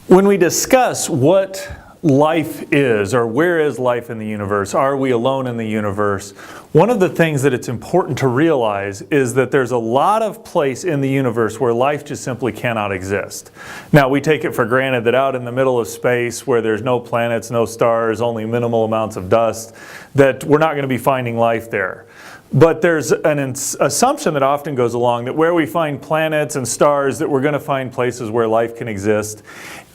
When we discuss what life is, or where is life in the universe, are we alone in the universe, one of the things that it's important to realize is that there's a lot of place in the universe where life just simply cannot exist. Now, we take it for granted that out in the middle of space where there's no planets, no stars, only minimal amounts of dust, that we're not going to be finding life there. But there's an assumption that often goes along that where we find planets and stars, that we're going to find places where life can exist.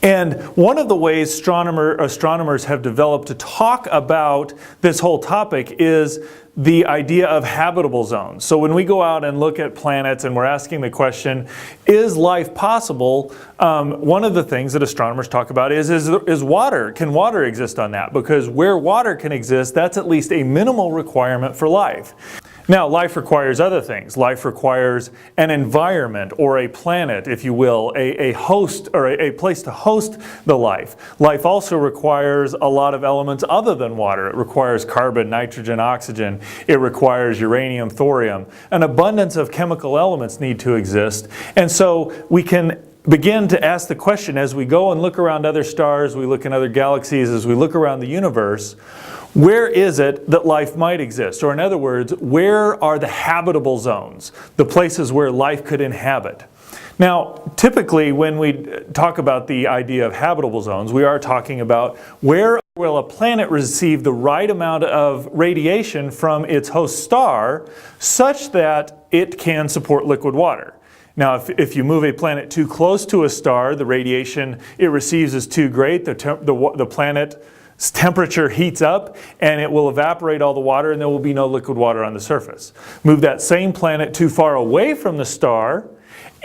And one of the ways astronomers have developed to talk about this whole topic is the idea of habitable zones. So when we go out and look at planets and we're asking the question, is life possible? One of the things that astronomers talk about is water. Can water exist on that? Because where water can exist, that's at least a minimal requirement for life. Now, life requires other things. Life requires an environment, or a planet, if you will, a host, or a place to host the life. Life also requires a lot of elements other than water. It requires carbon, nitrogen, oxygen. It requires uranium, thorium. An abundance of chemical elements need to exist. And so we can begin to ask the question as we go and look around other stars, we look in other galaxies, as we look around the universe, where is it that life might exist? Or in other words, where are the habitable zones, the places where life could inhabit? Now, typically when we talk about the idea of habitable zones, we are talking about where will a planet receive the right amount of radiation from its host star such that it can support liquid water. Now, if you move a planet too close to a star, the radiation it receives is too great, the planet's temperature heats up and it will evaporate all the water and there will be no liquid water on the surface. Move that same planet too far away from the star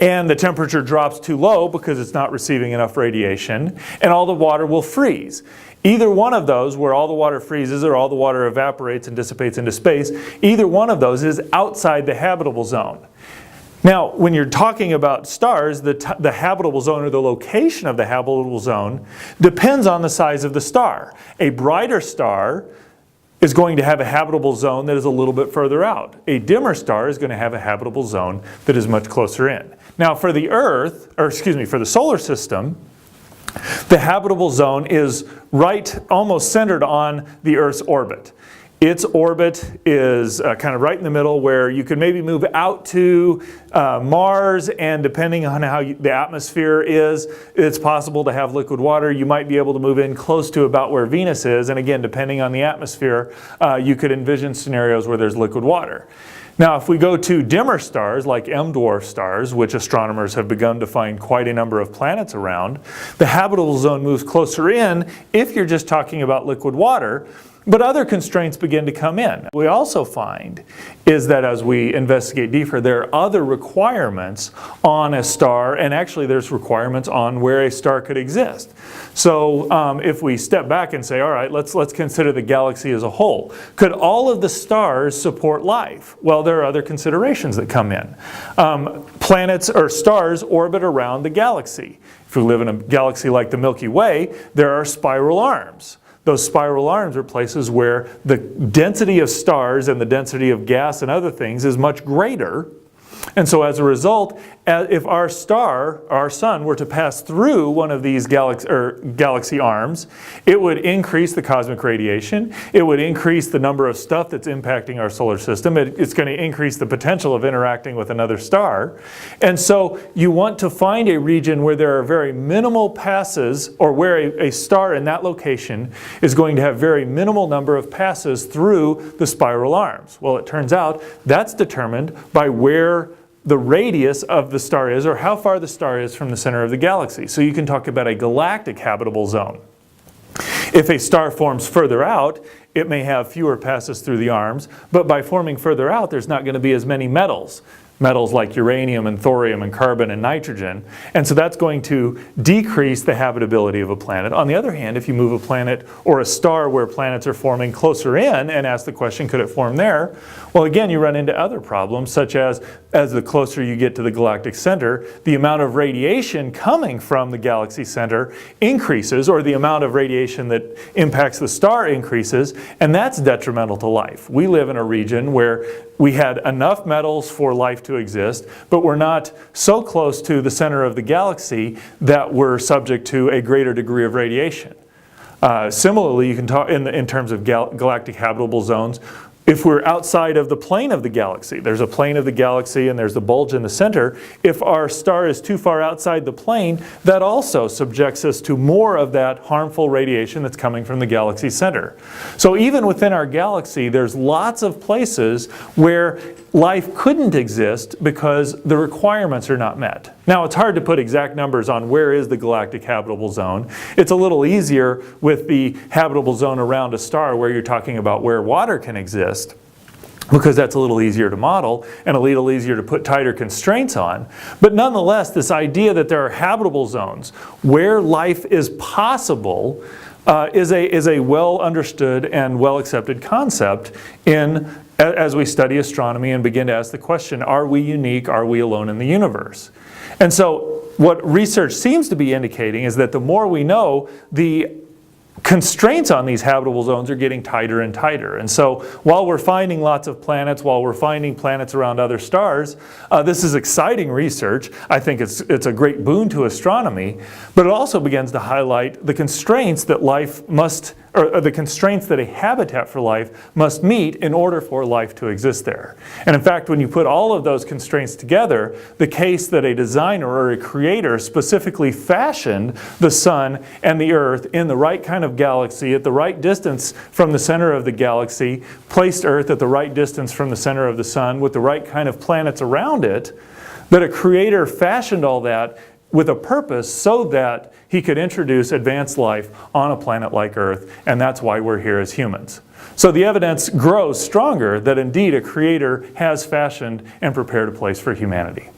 and the temperature drops too low because it's not receiving enough radiation, and all the water will freeze. Either one of those, where all the water freezes or all the water evaporates and dissipates into space, either one of those is outside the habitable zone. Now, when you're talking about stars, the habitable zone, or the location of the habitable zone, depends on the size of the star. A brighter star is going to have a habitable zone that is a little bit further out. A dimmer star is going to have a habitable zone that is much closer in. Now, for the Earth, or excuse me, for the solar system, the habitable zone is almost centered on the Earth's orbit. Its orbit is kind of right in the middle, where you could maybe move out to Mars, and depending on how the atmosphere is, it's possible to have liquid water. You might be able to move in close to about where Venus is, and again, depending on the atmosphere, you could envision scenarios where there's liquid water. Now, if we go to dimmer stars like M-dwarf stars, which astronomers have begun to find quite a number of planets around, the habitable zone moves closer in if you're just talking about liquid water. But other constraints begin to come in. What we also find is that as we investigate deeper, there are other requirements on a star, and actually there's requirements on where a star could exist. So if we step back and say, all right, let's consider the galaxy as a whole. Could all of the stars support life? Well, there are other considerations that come in. Planets or stars orbit around the galaxy. If we live in a galaxy like the Milky Way, there are spiral arms. Those spiral arms are places where the density of stars and the density of gas and other things is much greater. And so as a result, if our star, our sun, were to pass through one of these galaxy arms, it would increase the cosmic radiation. It would increase the number of stuff that's impacting our solar system. It's going to increase the potential of interacting with another star. And so you want to find a region where there are very minimal passes, or where a star in that location is going to have very minimal number of passes through the spiral arms. Well, it turns out that's determined by where the radius of the star is, or how far the star is from the center of the galaxy. So you can talk about a galactic habitable zone. If a star forms further out, it may have fewer passes through the arms, but by forming further out, there's not going to be as many metals like uranium and thorium and carbon and nitrogen, and so that's going to decrease the habitability of a planet. On the other hand, if you move a planet or a star where planets are forming closer in and ask the question, could it form there? Well, again, you run into other problems, such as the closer you get to the galactic center, the amount of radiation coming from the galaxy center increases, or the amount of radiation that impacts the star increases, and that's detrimental to life. We live in a region where we had enough metals for life to exist, but we're not so close to the center of the galaxy that we're subject to a greater degree of radiation. Similarly, you can talk in terms of galactic habitable zones. If we're outside of the plane of the galaxy, there's a plane of the galaxy and there's the bulge in the center. If our star is too far outside the plane, that also subjects us to more of that harmful radiation that's coming from the galaxy center. So even within our galaxy, there's lots of places where life couldn't exist because the requirements are not met. Now, it's hard to put exact numbers on where is the galactic habitable zone. It's a little easier with the habitable zone around a star where you're talking about where water can exist, because that's a little easier to model and a little easier to put tighter constraints on. But nonetheless, this idea that there are habitable zones where life is possible is a well understood and well accepted concept as we study astronomy and begin to ask the question, are we unique? Are we alone in the universe? And so what research seems to be indicating is that the more we know, the constraints on these habitable zones are getting tighter and tighter. And so while we're finding lots of planets, while we're finding planets around other stars, this is exciting research. I think it's a great boon to astronomy, but it also begins to highlight the constraints that life must, or the constraints that a habitat for life must meet in order for life to exist there. And in fact, when you put all of those constraints together, the case that a designer or a creator specifically fashioned the sun and the earth in the right kind of galaxy at the right distance from the center of the galaxy, placed Earth at the right distance from the center of the sun with the right kind of planets around it, that a creator fashioned all that with a purpose so that he could introduce advanced life on a planet like Earth, and that's why we're here as humans. So the evidence grows stronger that indeed a creator has fashioned and prepared a place for humanity.